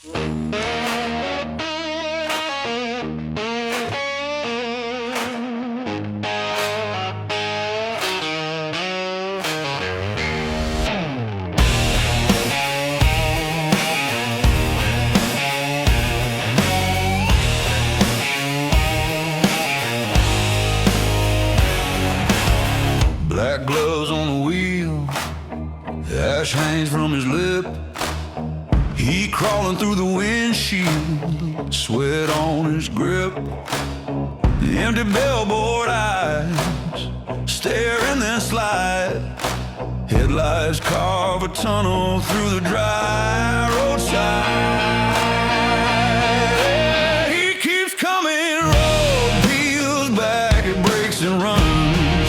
Black gloves on the wheel, ash hangs from his lip. He crawling through the windshield, sweat on his grip. The empty billboard eyes stare and then slide. Headlights carve a tunnel through the dry roadside. He keeps coming, road peels back, it breaks and runs.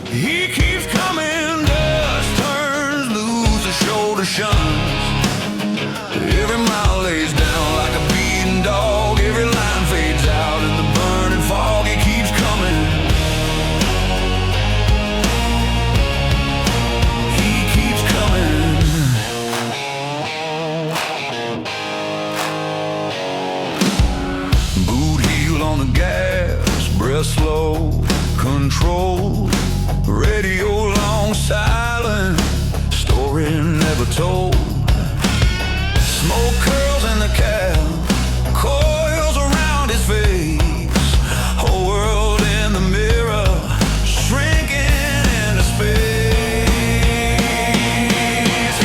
He keeps coming, dust turns loose, the shoulder shuns. Every mile lays down like a beaten dog. Every line fades out in the burning fog. He keeps coming. He keeps coming. Boot heel on the gas, breath slow, control. Radio long silent, story never told. Smoke curls in the cab, coils around his face. Whole world in the mirror, shrinking into space.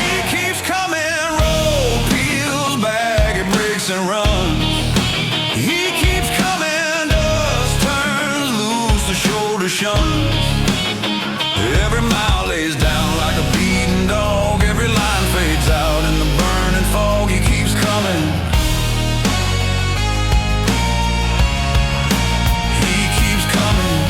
He keeps coming, road peels back, it breaks and runs. He keeps coming, dust turns loose, the shoulder shuns. Every mile lays down like a beaten dog. Every line fades out in the burning fog. He keeps coming. He keeps coming.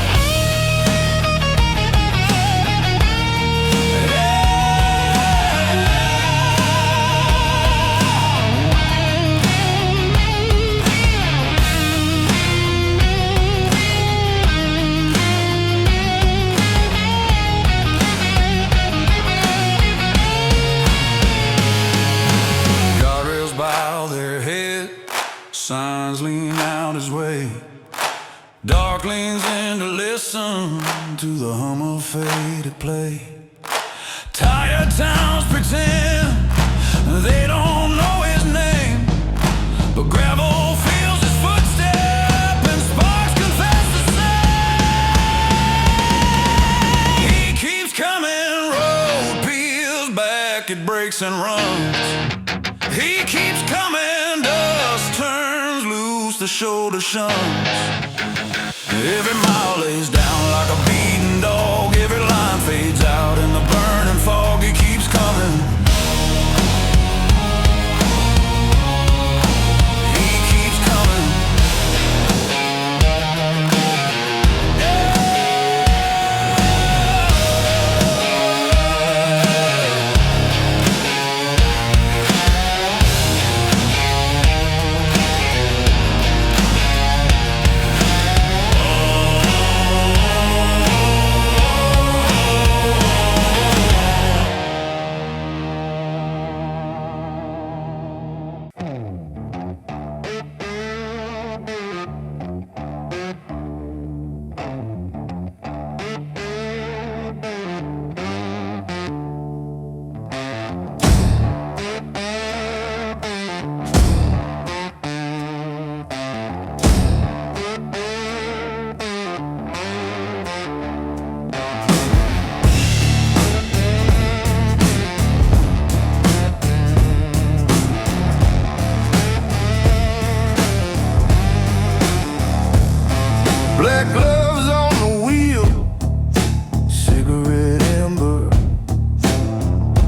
Bow their head, signs lean out his way. Dark leans in to listen to the hum of faded play. Tired towns pretend they don't know his name, but gravel feels his footstep and sparks confess the same. He keeps coming, road peels back, it breaks and runs. He keeps coming, dust turns loose, the shoulder shuns. Every mile lays down like a beaten dog. Every line fades out in the burning fog. He keeps coming. He keeps coming. Black gloves on the wheel, cigarette ember,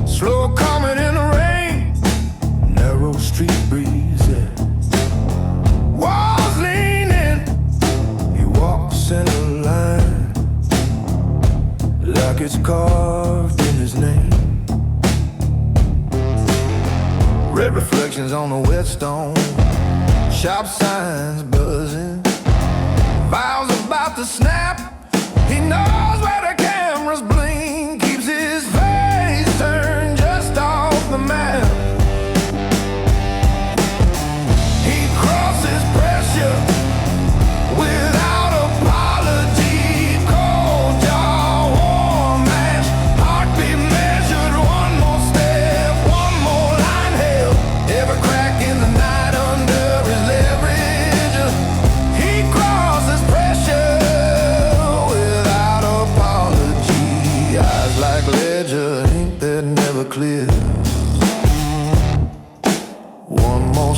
slow coming in the rain, narrow street breeze, yeah. Walls leaning, he walks in a line, like it's carved in his name. Red reflections on the whetstone, shop signs buzzing, vows about to snap. He knows where the cameras bling, keeps his face turned just off the map.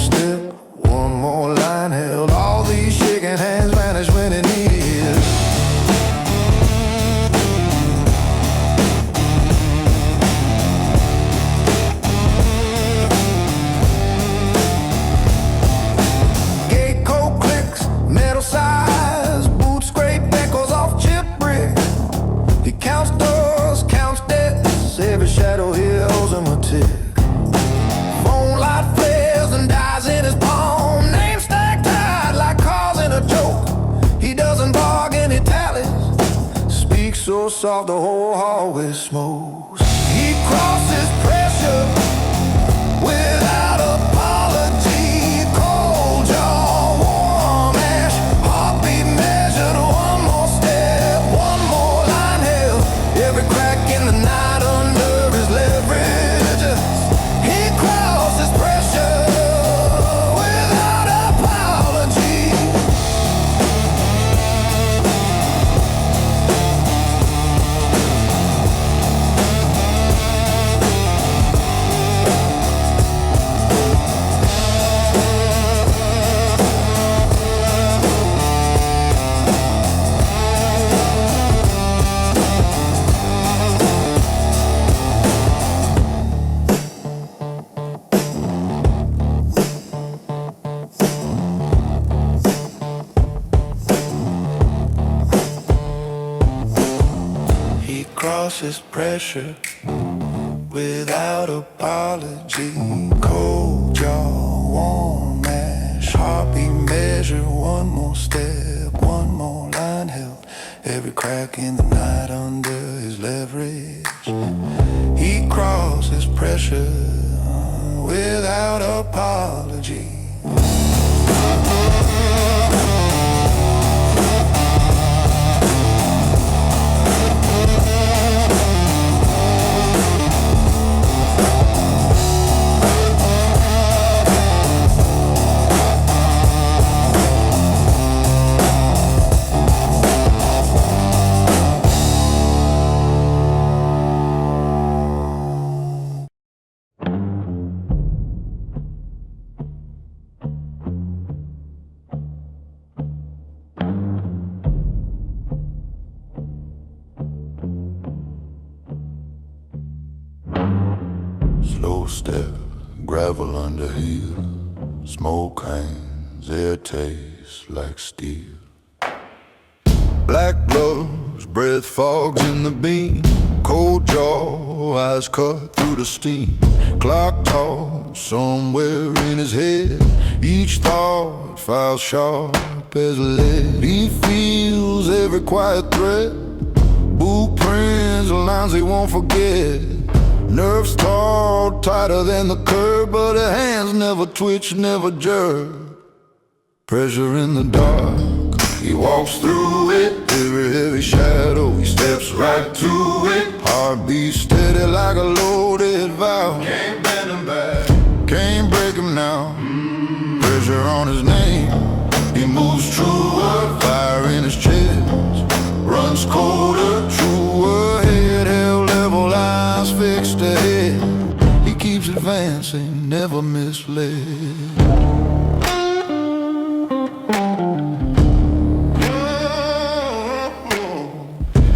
step, one more line held. All these shaking hands vanish when it needed. Gate code clicks, metal size, boots scrape echoes off chip brick. He counts doors, counts debts, every shadow here owes him a tick. Phone light flares and dies in his palm. Name stacked tight like causing a joke. He doesn't bargain, he tallies. Speaks so soft the whole hallway smokes. He crosses pressure without apology. Cold jaw, warm ash, heartbeat measured. One more step, one more line held. Every crack in the night under his leverage. He crosses pressure without apology. He crosses pressure without apology. Cold jaw, warm ash, heartbeat measure. One more step, one more line held. Every crack in the night under his leverage. He crosses pressure without apology. Slow step, gravel under heel. Smoke hangs, air tastes like steel. Black gloves, breath fogs in the beam. Cold jaw, eyes cut through the steam. Clock talks somewhere in his head. Each thought files sharp as lead. He feels every quiet threat. Boot prints, lines he won't forget. Nerves taut, tighter than the curb, but her hands never twitch, never jerk. Pressure in the dark, he walks through it. Every heavy shadow, he steps right to it. Heartbeat steady like a loaded valve. Can't bend him back, can't break him now. Pressure on his name, he moves truer. Fire in his chest, runs colder. Truer, head held level, eyes fixed ahead. He keeps advancing, never misled.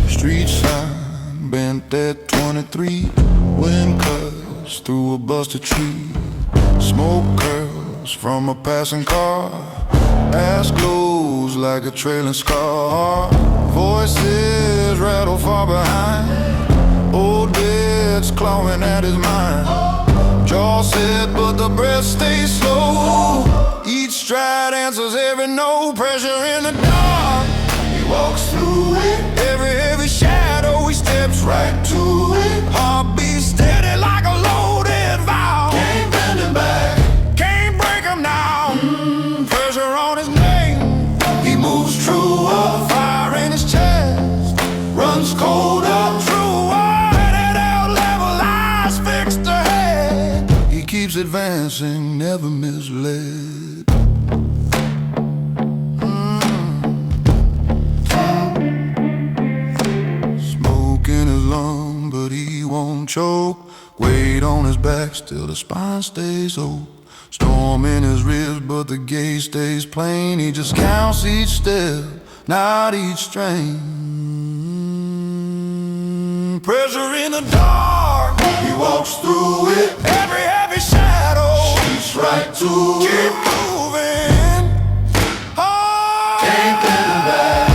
Street sign bent at 23. Wind cuts through a busted tree. Smoke curls from a passing car. Ass glows like a trailing scar. Voices rattle far behind. Old beds clawing at his mind. Jaw set but the breath stays slow. Each stride answers every no. Pressure in the dark, he walks through it. Every heavy shadow, he steps right to it. Heartbeat steady like a loaded valve. Can't bend him back, can't break him now. Pressure on his name, he moves truer. Fire in his chest, runs colder. Truer, headed out level, eyes fixed ahead. He keeps advancing, never misled. But he won't choke. Weight on his back, still the spine stays open. Storm in his ribs, but the gate stays plain. He just counts each step, not each strain. Pressure in the dark, he walks through it. Every heavy shadow shoots right to it. Keep moving, can't get him back.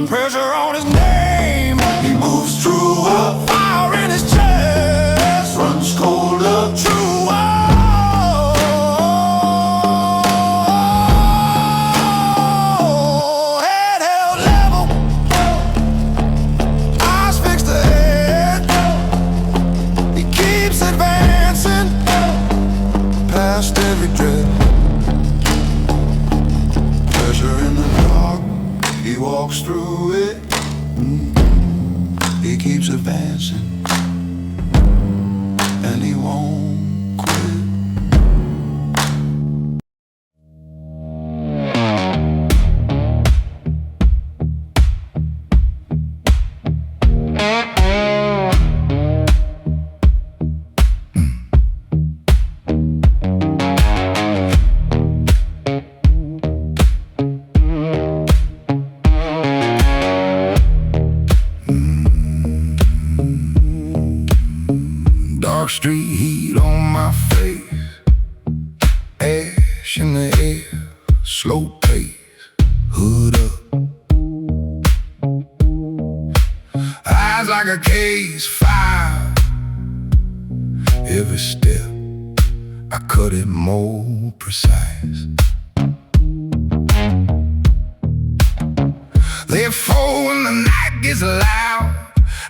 Pressure on his name, he moves through a fire in his chest. Runs cold up true. Every dread, pressure in the dark, he walks through it. He keeps advancing, and he won't quit. Dark street heat on my face, ash in the air, slow pace, hood up. Eyes like a case fire. Every step, I cut it more precise. Therefore, when the night gets loud,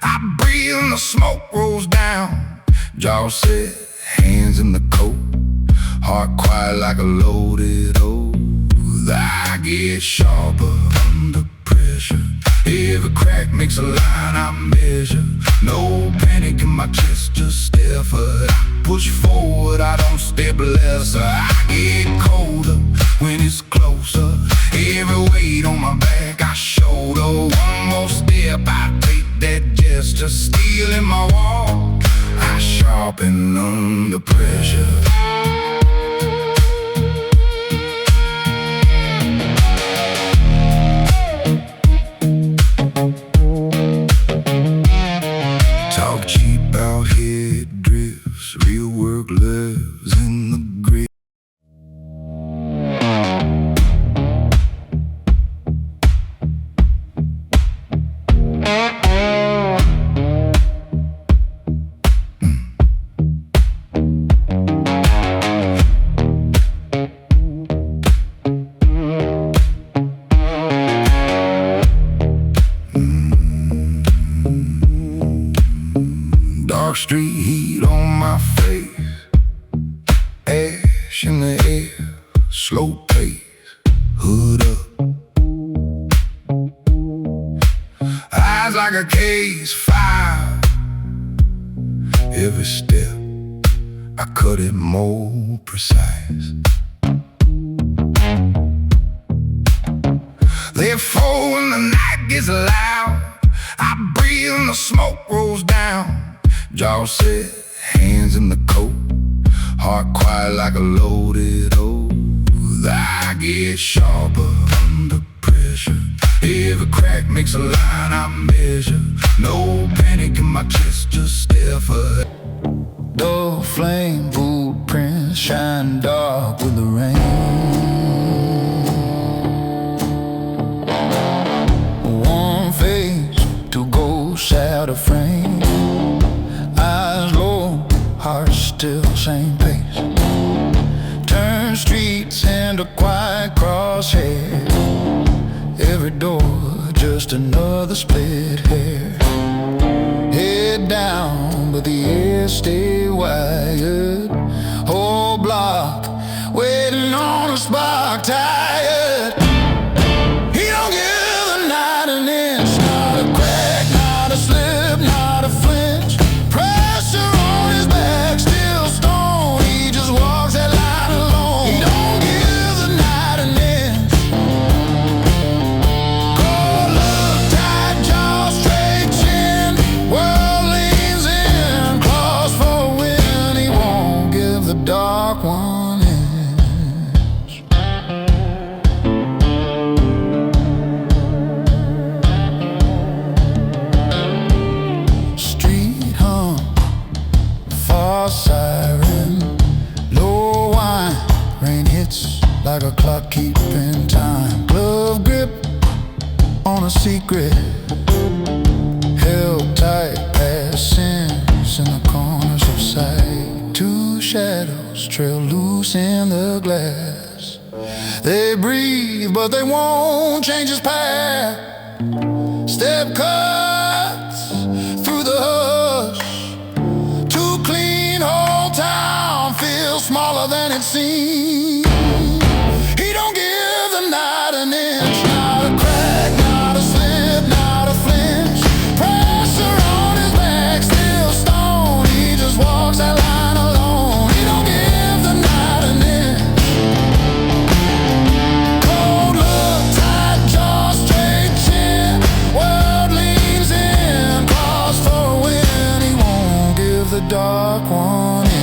I breathe and the smoke rolls down. Jaw set, hands in the coat, heart quiet like a loaded oath. I get sharper under pressure. Every crack makes a line I measure. No panic in my chest, just stiff. I push forward, I don't step lesser. I get colder when it's closer. Every weight on my back I shoulder. One more step, I take that gesture. Steel in my wall, I sharpen under pressure. Talk cheap out here, it drifts. Real work lives in the grit. Dark street heat on my face, ash in the air, slow pace, hood up. Eyes like a case fire. Every step, I cut it more precise. Therefore, when the night gets loud, I breathe and the smoke rolls down. Jaw set, hands in the coat, heart quiet like a loaded oath. I get sharper under pressure. Every crack makes a line I measure. No panic in my chest, just stiffer. The flame blueprints shine dark with the rain. One face to ghosts out of frame. Eyes low, heart still same pace. Turn streets into quiet crosshair. Every door just another split hair. Head down, but the air stay wired. Whole block waiting on a spark, tired. He don't give the night an inch. Not a crack, not a slip, not a flinch. Pressure on his back, still stone. He just walks that line alone. He don't give the night an inch. Cold look, tight jaw, straight chin. World leans in, claws for a win. He won't give dark 1 inch. Street hum, far siren, low whine, rain hits like a clock keeping time. Glove grip on a secret, held tight past sins in the corners of sight. Two shadows trail loose in the glass. They breathe, but they won't change his path. Step cuts through the hush. Too clean, whole town feels smaller than it seems. He don't give the night an inch, not a crack, not a slip, not a flinch. Pressure on his back, still stone. He just walks that line alone. He don't give the night an inch. Cold look, tight jaw, straight chin. World leans in, calls for a win. He won't give the dark 1 inch.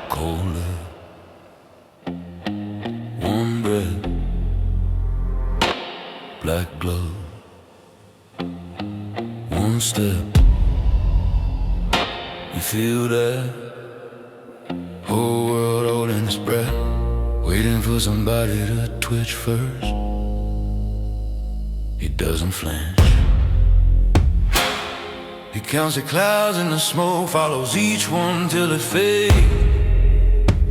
Colder, warm breath, black glove, 1 step. You feel that whole world holding its breath, waiting for somebody to twitch first. He doesn't flinch. He counts the clouds and the smoke, follows each one till it fades.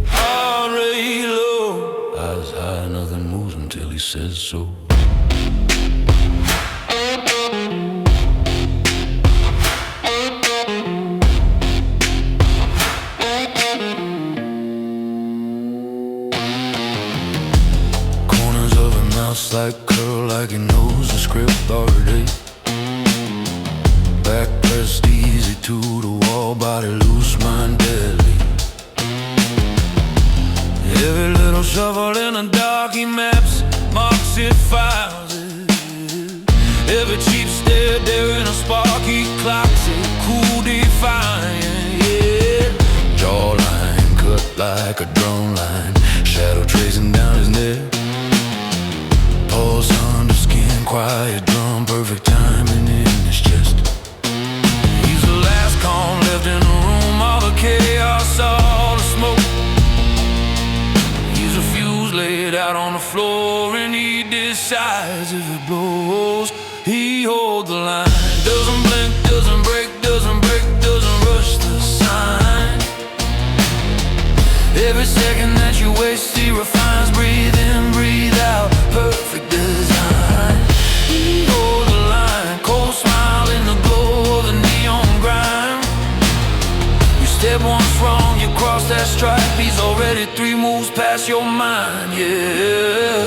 Heart rate low, eyes high, nothing moves until he says so. Corners of her mouth like curl, like he knows the script already. Back pressed easy to the wall, body loose, mind deadly. Every little shovel in the dark, he maps, marks it, files it. Every cheap stare, daring a spark, he clocks it, cool, defiant, yeah. Jawline cut like a drone line, shadow tracing down his neck. Pulse under skin, quiet drum, perfect timing in his chest. He's the last calm left in the room, all the chaos, all the smoke. He's a fuse laid out on the floor, and he decides if it blows, he holds the line. Doesn't blink, doesn't break, doesn't break, doesn't rush the sign. Every second that you waste, he refines. Breathe in, breathe out, perfect design. He holds the line, cold smile in the glow of the neon grime. You step once wrong, you cross that stripe. He's already 3 moves past your mind, yeah.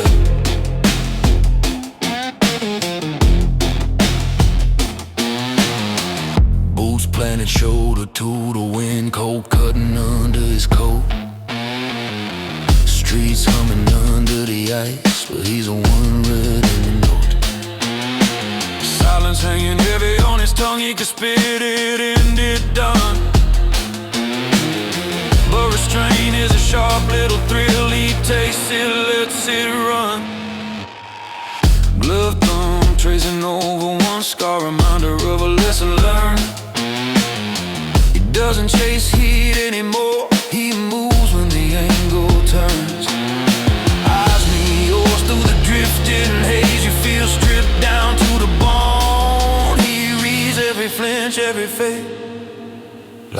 Boots planted shoulder to the wind, cold cutting under his coat. Streets humming under the ice, but he's the one ready to note. Silence hanging heavy on his tongue, he could spit it, end it, done. But restraint is a sharp little thrill, he takes it, lets it run. Glove thumb tracing over 1 scar, reminder of a lesson learned. He doesn't chase heat anymore, he moves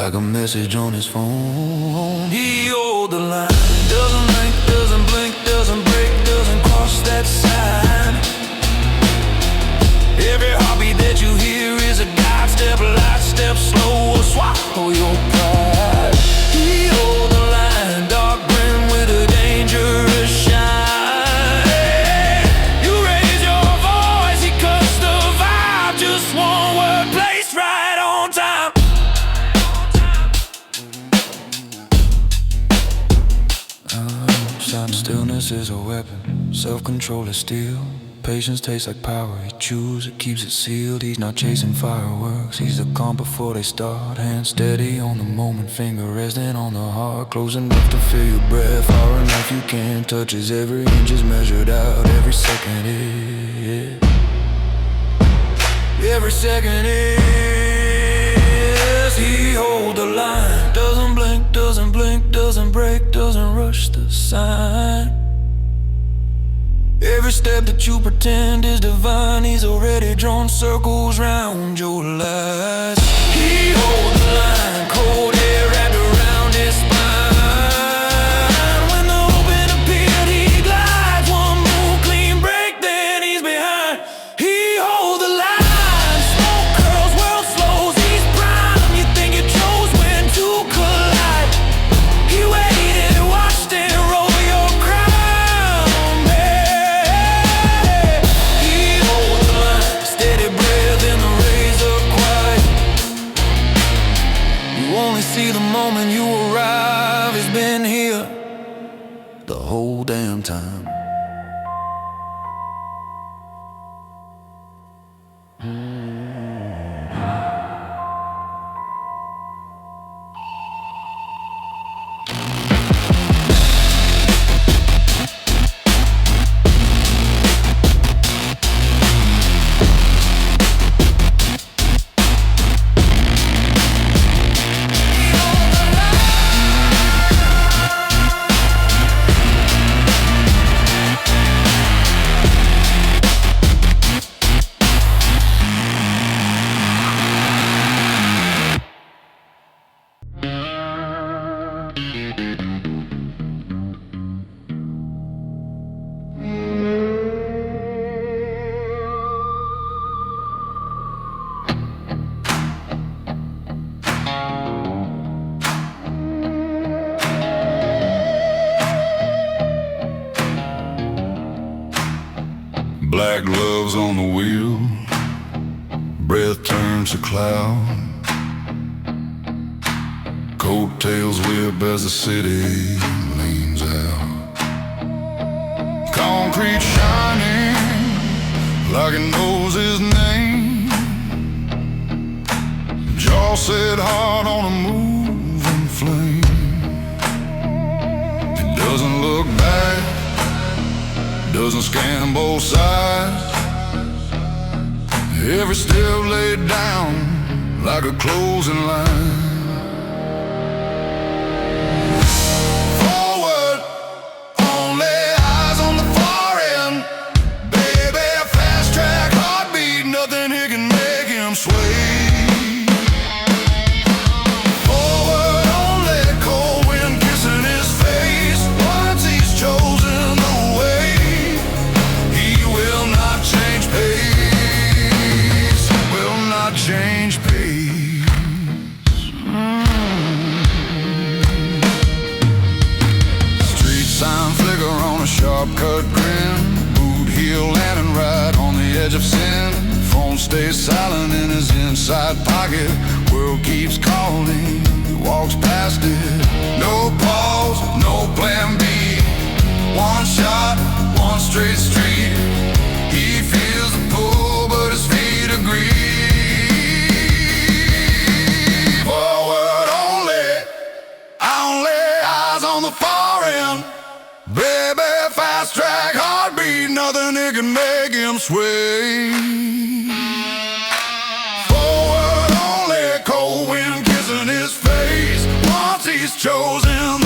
like a message on his phone. He hold the line, doesn't blink, doesn't break, doesn't cross that sign. Every heartbeat that you hear is a guide step, light step, slow or swallow your pride. He hold the line, dark grin with a dangerous shine. You raise your voice, he cuts the vibe, just one word placed right on time. Stillness is a weapon, self-control is steel. Patience tastes like power, he chews it, keeps it sealed. He's not chasing fireworks, he's the calm before they start. Hand steady on the moment, finger resting on the heart. Close enough to feel your breath, far enough you can't touch his. Every inch is measured out, every second is. Every second is. He hold the line, doesn't blink, doesn't blink, doesn't break, doesn't rush the sign. Every step that you pretend is divine, he's already drawn circles round your lies. He hold the line, cold air wrapped around his spine. When the open appeared, he glides, one move, clean break, then he's behind. He hold the line, smoke curls, world slows, he's prime. You think you chose when to collide. He waited, watched and roll your crown, babe. He hold the line, steady breath in the razor quiet. You only see the moment you arrive. He's been here the whole damn time. Black gloves on the wheel, breath turns to cloud. Coattails whip as the city leans out. Concrete shining like it knows his name. Jaw set hard on a moving flame. He doesn't look back, doesn't scan both sides. Every step laid down like a closing line. Forward, only eyes on the far end. Baby, fast track, heartbeat, nothing here can make him sway. Forward, only cold wind kissing his face. Once he's chosen the way, he will not change pace. Will not change pace. Street sign flicker on a sharp cut grin. Boot heel landing right on the edge of sin. Phone stays silent in his inside pocket. World keeps calling, he walks past it. No pause, no plan B. One shot, one straight street. He feels the pull, but his feet agree. Forward only eyes on the far end. Baby, fast track, heartbeat, nothing here can make him sway. Forward only, cold wind kissing his face. Once he's chosen